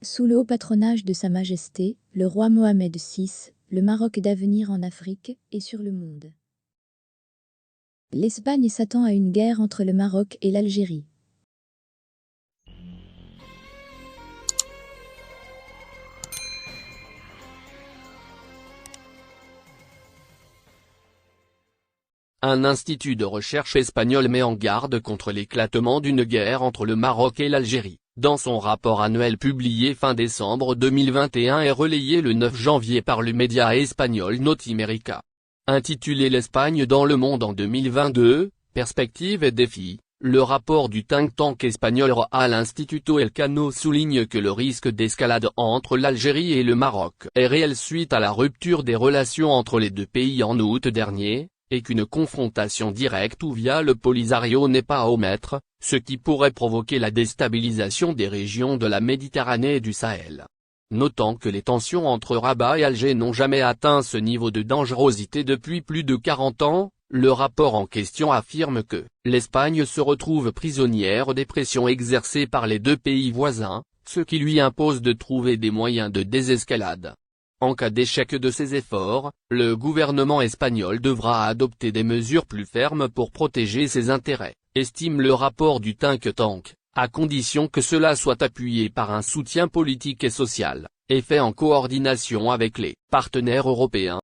Sous le haut patronage de Sa Majesté, le roi Mohamed VI, le Maroc d'avenir en Afrique et sur le monde. L'Espagne s'attend à une guerre entre le Maroc et l'Algérie. Un institut de recherche espagnol met en garde contre l'éclatement d'une guerre entre le Maroc et l'Algérie, dans son rapport annuel publié fin décembre 2021 et relayé le 9 janvier par le média espagnol Notimérica. Intitulé L'Espagne dans le monde en 2022, perspectives et défis, le rapport du think tank espagnol Real Instituto Elcano souligne que le risque d'escalade entre l'Algérie et le Maroc est réel suite à la rupture des relations entre les deux pays en août dernier, et qu'une confrontation directe ou via le Polisario n'est pas à omettre, ce qui pourrait provoquer la déstabilisation des régions de la Méditerranée et du Sahel. Notant que les tensions entre Rabat et Alger n'ont jamais atteint ce niveau de dangerosité depuis plus de 40 ans, le rapport en question affirme que l'Espagne se retrouve prisonnière des pressions exercées par les deux pays voisins, ce qui lui impose de trouver des moyens de désescalade. En cas d'échec de ces efforts, le gouvernement espagnol devra adopter des mesures plus fermes pour protéger ses intérêts, estime le rapport du think tank, à condition que cela soit appuyé par un soutien politique et social, et fait en coordination avec les partenaires européens.